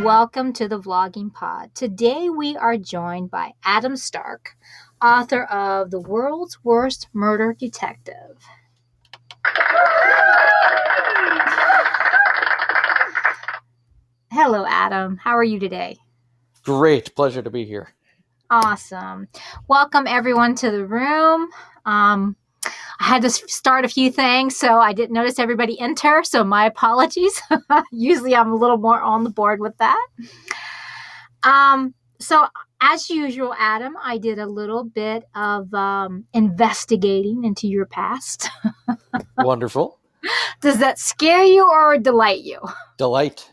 welcome to the Vlogging Pod. Today we are joined by Adam Stark, author of The World's Worst Murder Detective. Hello, Adam. How are you today? Great. Pleasure to be here. Awesome. Welcome everyone to the room. I had to start a few things, so I didn't notice everybody enter, so my apologies. Usually I'm a little more on the board with that. So as usual, Adam, I did a little bit of investigating into your past. Wonderful. Does that scare you or delight you? Delight.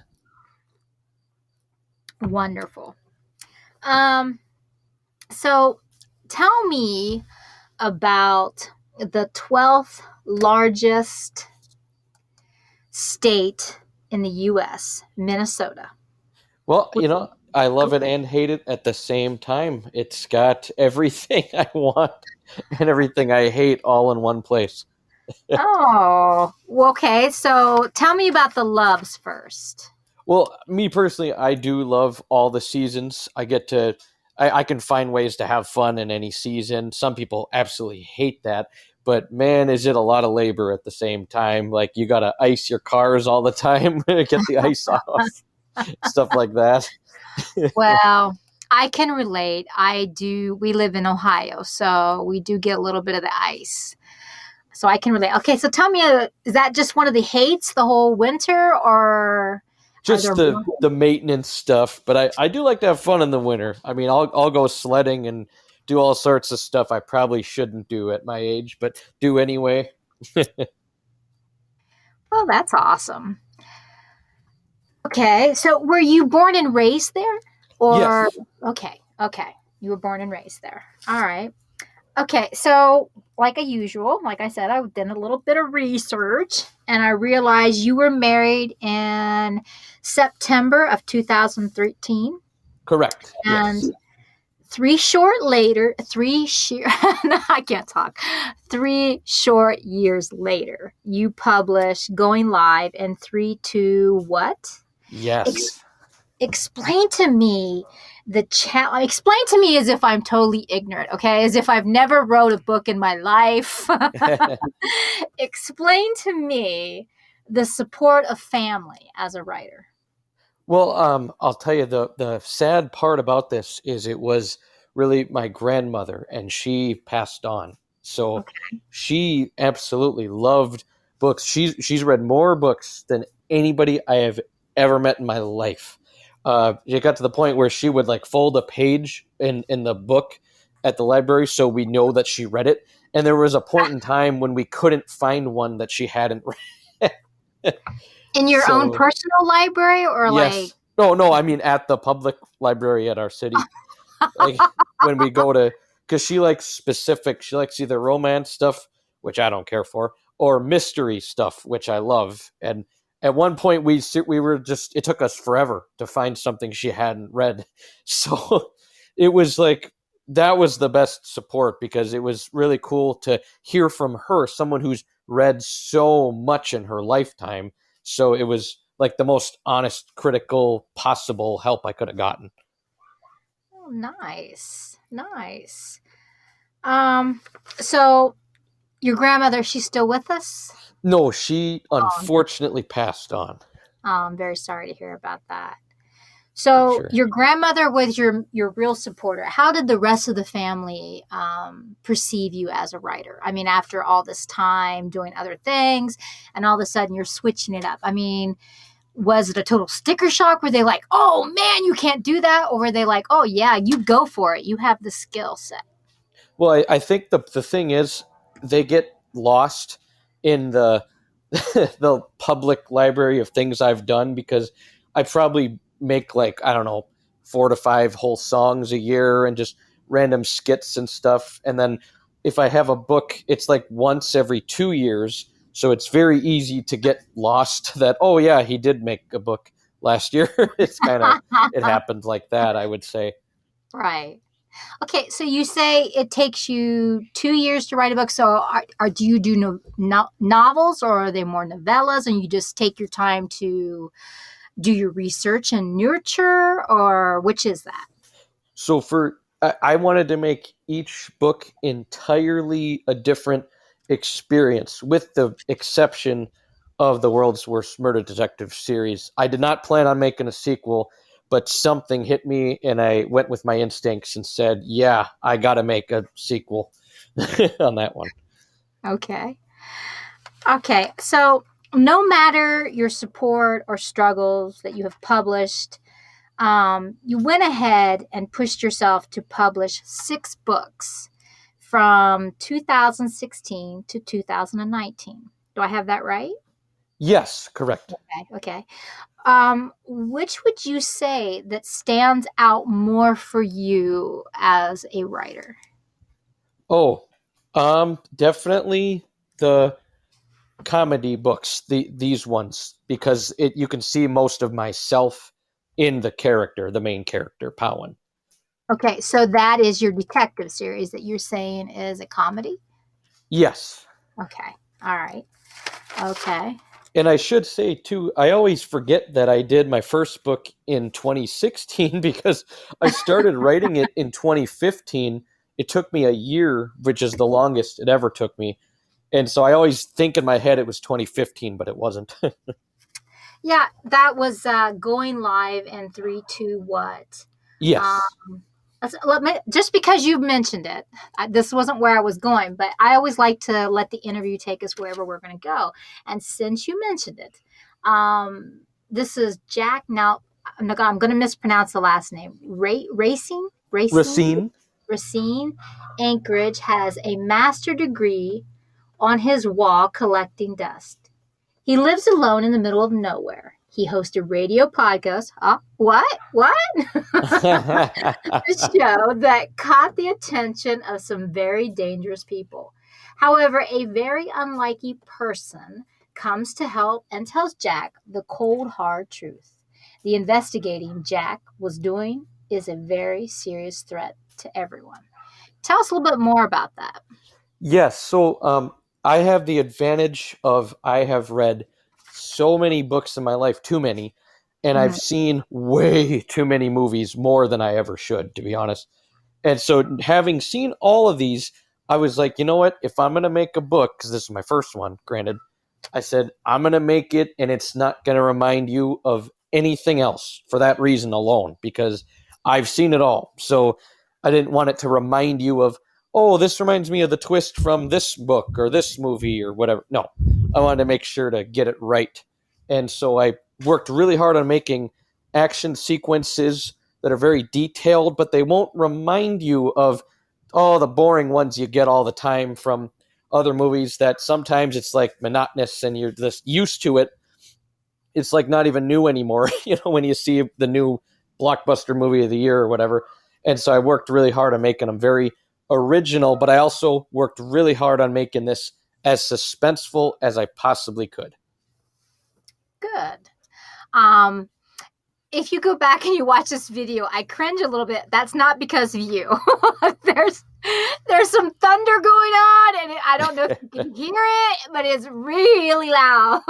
Wonderful. So tell me about the 12th largest state in the U.S., Minnesota. Well, I love it and hate it at the same time. It's got everything I want and everything I hate all in one place. Oh, okay. So tell me about the loves first. Well, me personally, I do love all the seasons. I can find ways to have fun in any season. Some people absolutely hate that, but man, is it a lot of labor at the same time. Like you got to ice your cars all the time, get the ice off, stuff like that. Well, I can relate. We live in Ohio, so we do get a little bit of the ice. So I can relate. Okay, so tell me, is that just one of the hates the whole winter, or just the maintenance stuff? But I do like to have fun in the winter. I mean, I'll go sledding and do all sorts of stuff I probably shouldn't do at my age, but do anyway. Well, that's awesome. Okay, so were you born and raised there? Or Yes. Okay. You were born and raised there. All right. Okay, so like I said, I did a little bit of research and I realized you were married in September of 2013. Correct. And Yes. I can't talk. 3 short years later, you published Going Live in 3, 2, what? Yes. Explain to me explain to me as if I'm totally ignorant, okay? As if I've never wrote a book in my life. Explain to me the support of family as a writer. Well, I'll tell you the sad part about this is it was really my grandmother, and she passed on. So Okay. she absolutely loved books. She's read more books than anybody I have ever met in my life. It got to the point where she would like fold a page in the book at the library so we know that she read it. And there was a point in time when we couldn't find one that she hadn't read. In your own So personal library or yes. No, I mean at the public library at our city. Like when we go to, because she likes either romance stuff, which I don't care for, or mystery stuff, which I love. And at one point we were just, it took us forever to find something she hadn't read. So it was like, that was the best support because it was really cool to hear from her, someone who's read so much in her lifetime. So it was like the most honest, critical possible help I could have gotten. Oh, nice. So your grandmother, she's still with us? No, she unfortunately passed on. I'm very sorry to hear about that. So Sure. your grandmother was your real supporter. How did the rest of the family perceive you as a writer? I mean, after all this time doing other things and all of a sudden you're switching it up. I mean, was it a total sticker shock? Were they like, oh man, you can't do that? Or were they like, oh yeah, you go for it. You have the skill set. Well, I think the thing is they get lost in the the public library of things I've done because I probably make like, I don't know, 4 to 5 whole songs a year and just random skits and stuff. And then if I have a book, it's like once every 2 years. So it's very easy to get lost that, oh yeah, he did make a book last year. It's kind of, it happened like that, I would say. Right. Okay, so you say it takes you 2 years to write a book. So do you do novels or are they more novellas and you just take your time to Do you research and nurture, or which is that? So I wanted to make each book entirely a different experience, with the exception of the World's Worst Murder Detective series. I did not plan on making a sequel, but something hit me and I went with my instincts and said, yeah, I got to make a sequel on that one. Okay. Okay. So, no matter your support or struggles that you have published, you went ahead and pushed yourself to publish 6 books from 2016 to 2019. Do I have that right? Yes, correct. Okay. Okay. Which would you say that stands out more for you as a writer? Oh, definitely the comedy books, these ones, because you can see most of myself in the character, the main character, Powen. Okay, so that is your detective series that you're saying is a comedy? Yes. Okay. All right. Okay. And I should say too, I always forget that I did my first book in 2016 because I started writing it in 2015. It took me a year, which is the longest it ever took me. And so I always think in my head it was 2015, but it wasn't. Yeah, that was going live in 3, 2, what? Yes. Um, just because you mentioned it, this wasn't where I was going, but I always like to let the interview take us wherever we're going to go. And since you mentioned it, this is Jack. Now, I'm going to mispronounce the last name. Racine. Racine Anchorage has a master degree on his wall collecting dust. He lives alone in the middle of nowhere. He hosts a radio podcast. What? A show that caught the attention of some very dangerous people. However, a very unlikely person comes to help and tells Jack the cold, hard truth. The investigating Jack was doing is a very serious threat to everyone. Tell us a little bit more about that. Yes. So I have the advantage of I have read so many books in my life, too many, and I've Mhm. seen way too many movies, more than I ever should, to be honest. And so, having seen all of these, I was like, you know what? If I'm going to make a book, because this is my first one, granted, I said, I'm going to make it and it's not going to remind you of anything else for that reason alone, because I've seen it all. So, I didn't want it to remind you of, oh, this reminds me of the twist from this book or this movie or whatever. No, I wanted to make sure to get it right. And so, I worked really hard on making action sequences that are very detailed, but they won't remind you of all the boring ones you get all the time from other movies that sometimes it's like monotonous and you're just used to it. It's like not even new anymore, when you see the new blockbuster movie of the year or whatever. And so I worked really hard on making them very original, but I also worked really hard on making this as suspenseful as I possibly could. Good. Um, if you go back and you watch this video, I cringe a little bit. That's not because of you. there's there's some thunder going on, and I don't know if you can hear it, but it's really loud.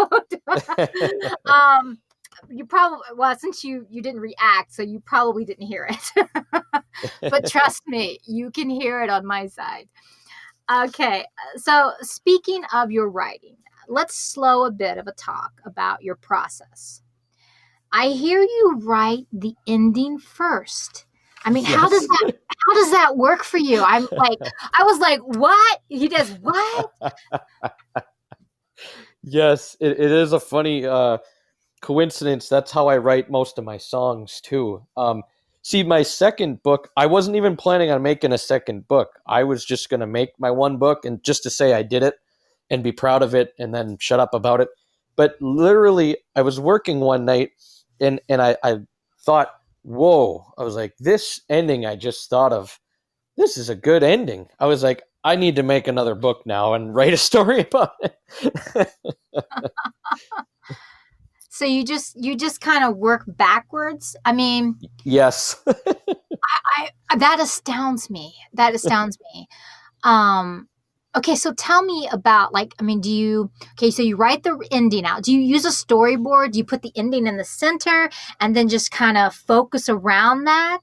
You probably, well, since you didn't react, so you probably didn't hear it. But trust me, you can hear it on my side. Okay, so speaking of your writing, let's slow a bit of a talk about your process. I hear you write the ending first. I mean, Yes. how does that work for you? I was like, what? He does what? Yes, it is a funny coincidence. That's how I write most of my songs too. See, my second book, I wasn't even planning on making a second book. I was just going to make my one book and just to say I did it and be proud of it and then shut up about it. But literally, I was working one night and I thought, whoa, I was like, this ending I just thought of, this is a good ending. I was like, I need to make another book now and write a story about it. So you just kind of work backwards. I mean, Yes. I that astounds me. That astounds me. Um, Okay, so tell me about like, I mean, okay, so you write the ending out. Do you use a storyboard? Do you put the ending in the center and then just kind of focus around that?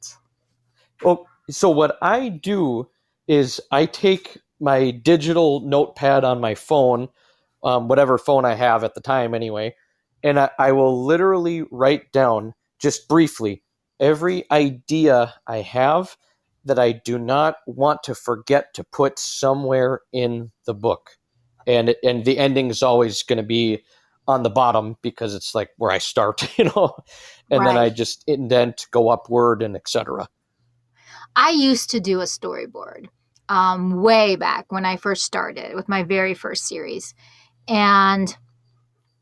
Well, so what I do is I take my digital notepad on my phone, whatever phone I have at the time anyway, and I will literally write down just briefly every idea I have that I do not want to forget to put somewhere in the book. And the ending is always going to be on the bottom because it's like where I start, and then I Right. just indent, go upward, and etc. I used to do a storyboard way back when I first started with my very first series. And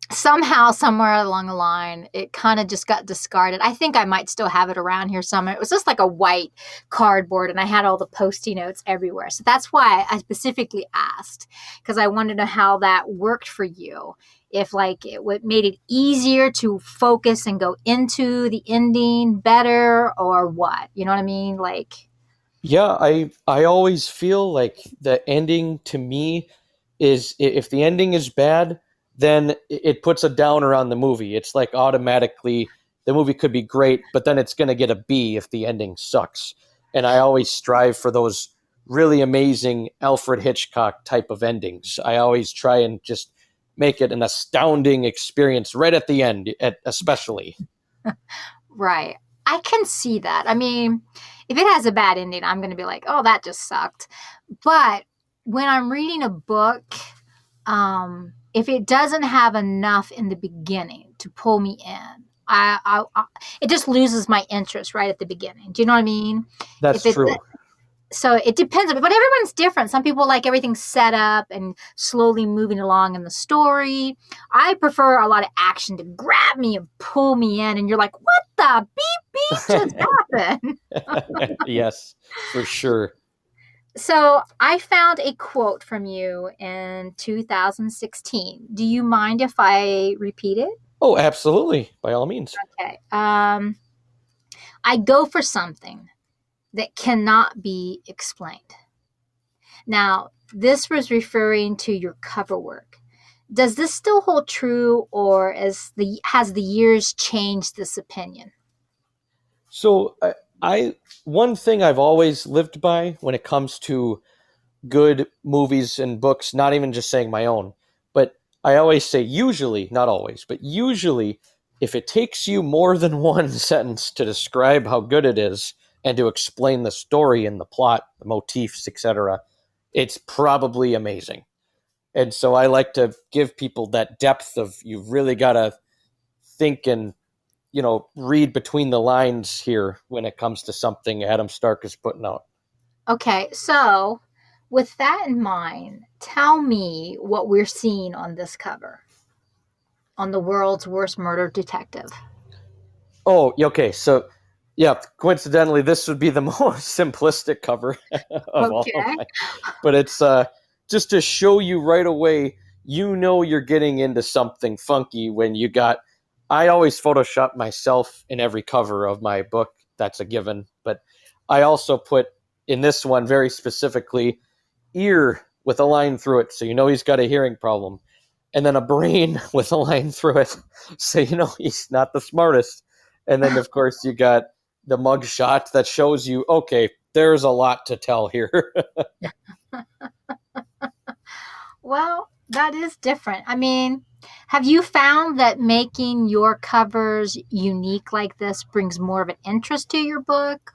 somehow, somewhere along the line, it kind of just got discarded. I think I might still have it around here somewhere. It was just like a white cardboard, and I had all the post-it notes everywhere. So that's why I specifically asked, because I wanted to know how that worked for you. If like made it easier to focus and go into the ending better, or what? You know what I mean? Like, Yeah, I always feel like the ending to me is if the ending is bad, then it puts a downer on the movie. It's like automatically the movie could be great, but then it's going to get a B if the ending sucks. And I always strive for those really amazing Alfred Hitchcock type of endings. I always try and just make it an astounding experience right at the end, especially. right. I can see that. I mean, if it has a bad ending, I'm going to be like, oh, that just sucked. But when I'm reading a book, if it doesn't have enough in the beginning to pull me in, it just loses my interest right at the beginning. Do you know what I mean? That's If it true. so it depends, but everyone's different. Some people like everything set up and slowly moving along in the story. I prefer a lot of action to grab me and pull me in, and you're like, "What the beep beep just happened?" Yes, for sure. So I found a quote from you in 2016. Do you mind if I repeat it? Oh, absolutely. By all means. Okay. I go for something that cannot be explained. Now, this was referring to your cover work. Does this still hold true, or has the years changed this opinion? So I one thing I've always lived by when it comes to good movies and books, not even just saying my own, but I always say usually, not always, but usually if it takes you more than one sentence to describe how good it is and to explain the story and the plot, the motifs, etc., it's probably amazing. And so I like to give people that depth of you've really got to think and read between the lines here when it comes to something Adam Stark is putting out. Okay, so with that in mind, tell me what we're seeing on this cover on the world's worst murder detective. Oh, okay. So, yeah, coincidentally, this would be the most simplistic cover of all of Okay. mine. But it's just to show you right away, you're getting into something funky when you got. I always Photoshop myself in every cover of my book. That's a given. But I also put in this one very specifically ear with a line through it. So he's got a hearing problem. And then a brain with a line through it. So he's not the smartest. And then, of course, you got the mug shot that shows you, okay, there's a lot to tell here. Well, that is different. I mean, have you found that making your covers unique like this brings more of an interest to your book?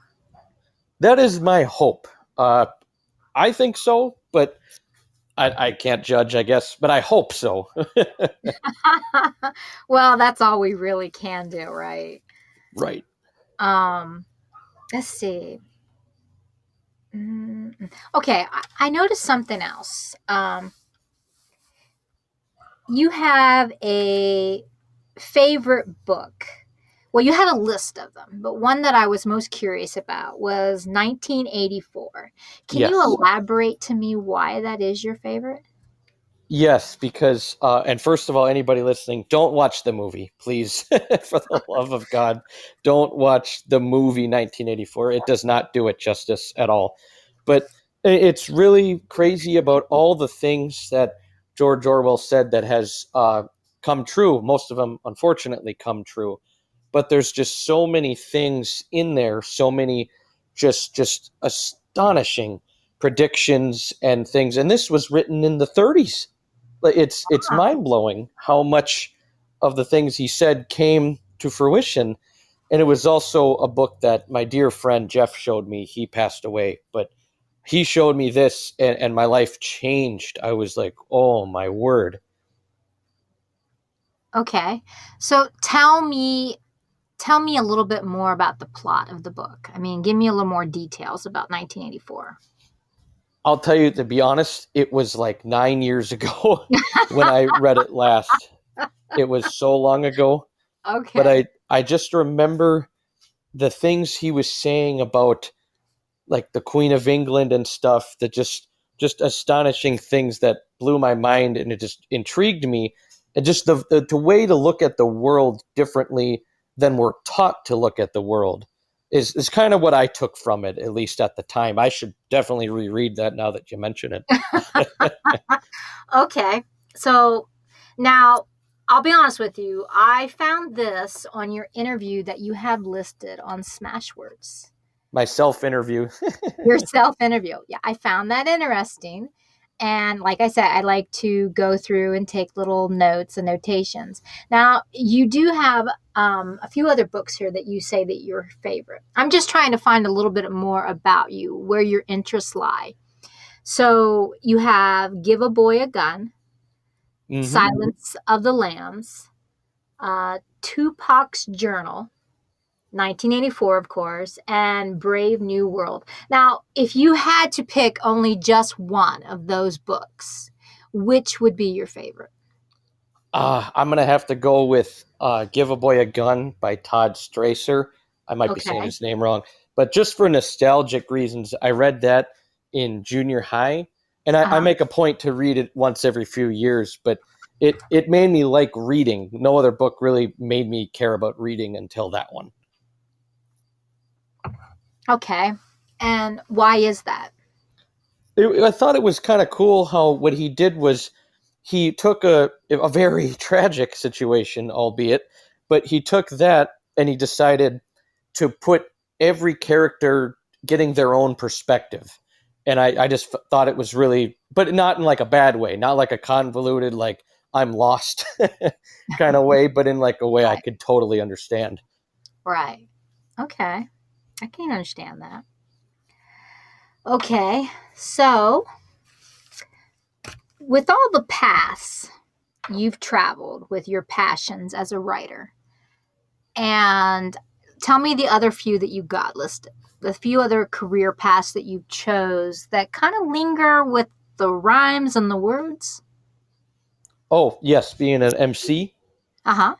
That is my hope. I think so, but I can't judge, I guess, but I hope so. Well, that's all we really can do, right? Right. Um, let's see. Okay, I noticed something else. You have a favorite book. Well, you had a list of them, but one that I was most curious about was 1984. Can you Yes. elaborate to me why that is your favorite? Yes, because, and first of all, anybody listening, don't watch the movie, please. For the love of God, don't watch the movie 1984. It does not do it justice at all. But It's really crazy about all the things that George Orwell said that has come true. Most of them, unfortunately, come true. But there's just so many things in there, so many just astonishing predictions and things. And this was written in the 30s. It's Ah, mind blowing how much of the things he said came to fruition. And it was also a book that my dear friend Jeff showed me. He passed away, but he showed me this, and my life changed. I was like, oh my word. okay. So tell me a little bit more about the plot of the book. I mean, give me a little more details about 1984. I'll tell you, to be honest, it was like 9 years ago when I read it last. It was so long ago, but Okay. I just remember the things he was saying about like the Queen of England and stuff, that just astonishing things that blew my mind, and it just intrigued me. And just the way to look at the world differently than we're taught to look at the world is kind of what I took from it, at least at the time. I should definitely reread that now that you mention it. Okay. So now I'll be honest with you. I found this on your interview that you had listed on Smashwords. My self interview. Your self interview. Yeah, I found that interesting. And like I said, I like to go through and take little notes and notations. Now, you do have a few other books here that you say that your favorite. I'm just trying to find a little bit more about you, where your interests lie. So you have Give a Boy a Gun, Hmm. Silence of the Lambs, Tupac's Journal, 1984, of course, and Brave New World. Now, if you had to pick only just one of those books, which would be your favorite? I'm gonna have to go with "Give a Boy a Gun" by Todd Stracer. I might be saying Okay. his name wrong, but just for nostalgic reasons, I read that in junior high, and I Uh-huh. make a point to read it once every few years. But it made me like reading. No other book really made me care about reading until that one. Okay. And why is that? I thought it was kind of cool how what he did was he took a very tragic situation, albeit, but he took that and he decided to put every character getting their own perspective. And I just thought it was really, but not in like a bad way, not like a convoluted, like I'm lost kind of way, but in like a way I Right. could totally understand. Right. Okay. I can understand that. Okay. So, with all the paths you've traveled with your passions as a writer, and tell me the other few that you got listed, the few other career paths that you chose that kind of linger with the rhymes and the words. Oh, yes, being an MC. Uh huh.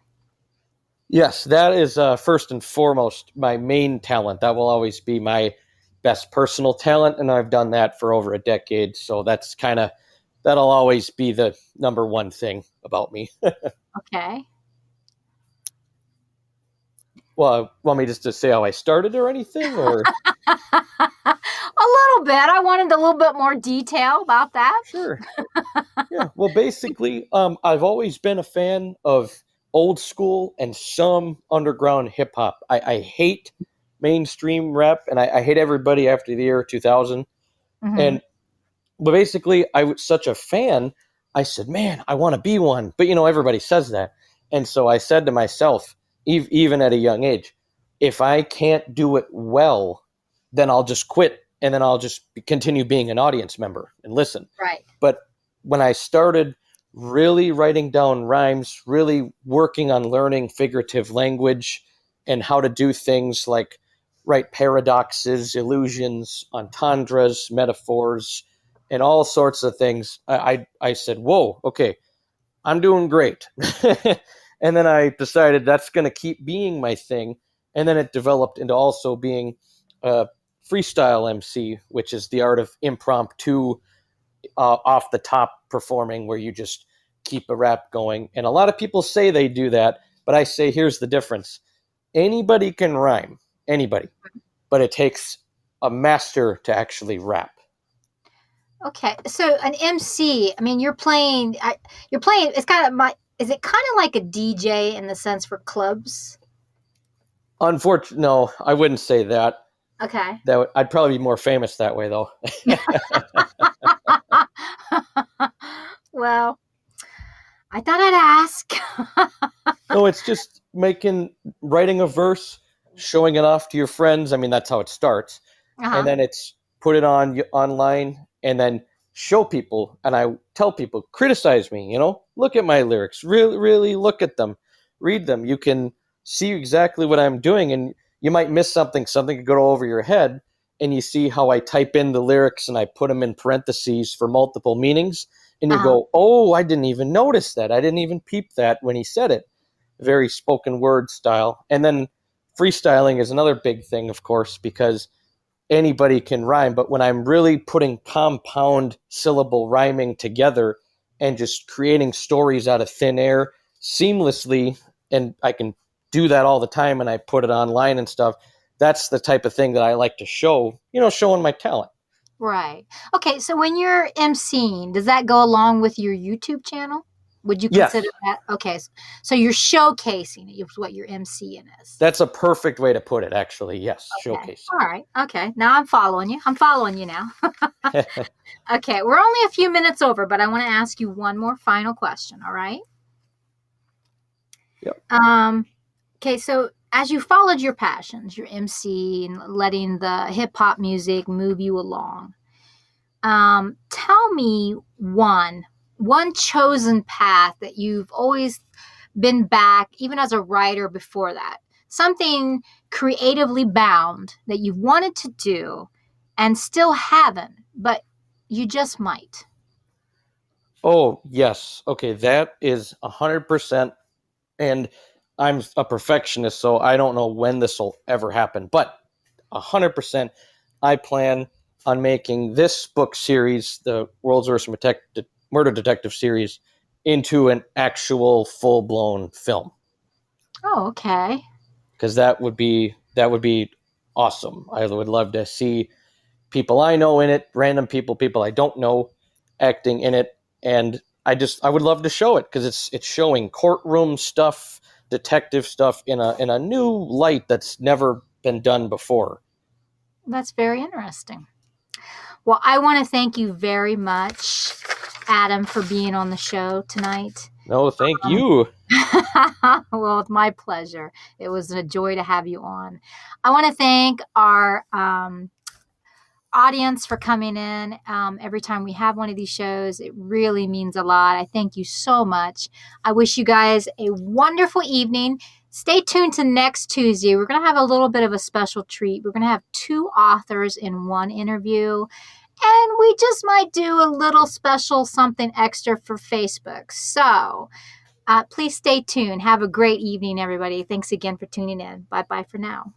Yes, that is first and foremost my main talent. That will always be my best personal talent, and I've done that for over a decade. So that's kind of that'll always be the number one thing about me. Okay. Well, want me just to say how I started or anything, or A little bit. I wanted a little bit more detail about that. sure, yeah. Well, basically, I've always been a fan of old school and some underground hip hop. I hate mainstream rap, and I hate everybody after the year 2000. Hmm. And but basically, I was such a fan. I said, "Man, I want to be one." But everybody says that, and so I said to myself, even at a young age, if I can't do it well, then I'll just quit, and then I'll just continue being an audience member and listen. Right. But when I started really writing down rhymes, really working on learning figurative language and how to do things like write paradoxes, illusions, entendres, metaphors, and all sorts of things, I said, whoa, okay, I'm doing great. And then I decided that's going to keep being my thing. And then it developed into also being a freestyle MC, which is the art of impromptu, off the top performing, where you just keep a rap going. And a lot of people say they do that, but I say here's the difference: anybody can rhyme, anybody, but it takes a master to actually rap. Okay, so an MC. I mean, you're playing. You're playing. It's kind of my. Is it kind of like a DJ in the sense for clubs? Unfortunately, no, I wouldn't say that. Okay. I'd probably be more famous that way, though. Well, I thought I'd ask. No, it's just writing a verse, showing it off to your friends. I mean, that's how it starts, and Uh-huh. then it's put it on online, and then show people. And I tell people, criticize me. Look at my lyrics. Really, really look at them, read them. You can see exactly what I'm doing, and you might miss something. Something could go over your head, and you see how I type in the lyrics and I put them in parentheses for multiple meanings, and you Uh-huh. go, "Oh, I didn't even notice that. I didn't even peep that when he said it." Very spoken word style. And then freestyling is another big thing, of course, because anybody can rhyme. But when I'm really putting compound syllable rhyming together and just creating stories out of thin air seamlessly, and I can do that all the time and I put it online and stuff, that's the type of thing that I like to show, showing my talent. Right. Okay, so when you're emceeing, does that go along with your YouTube channel? Would you consider Yes, that? Okay, so you're showcasing it, is what your emceeing is. that's a perfect way to put it, actually. Yes, Okay. showcasing. All right. Okay. Now I'm following you. I'm following you now. Okay, we're only a few minutes over, but I want to ask you one more final question, all right? Yep. Okay, so as you followed your passions, your MC and letting the hip hop music move you along, tell me one chosen path that you've always been back, even as a writer before that. Something creatively bound that you've wanted to do and still haven't, but you just might. Oh, yes. Okay, that is 100%. And I'm a perfectionist, so I don't know when this will ever happen. But 100%, I plan on making this book series, the World's Worst Murder Detective series, into an actual full blown film, Oh, okay. because that would be awesome. I would love to see people I know in it, random people I don't know, acting in it, and I would love to show it because it's showing courtroom stuff, detective stuff in a new light that's never been done before. That's very interesting. Well, I want to thank you very much, Adam, for being on the show tonight. No, thank Um, you. well, it's my pleasure. It was a joy to have you on. I want to thank our audience for coming in every time we have one of these shows. It really means a lot. I thank you so much. I wish you guys a wonderful evening. Stay tuned to next Tuesday. We're going to have a little bit of a special treat. We're going to have two authors in one interview. And we just might do a little special something extra for Facebook. So please stay tuned. Have a great evening, everybody. Thanks again for tuning in. Bye bye for now.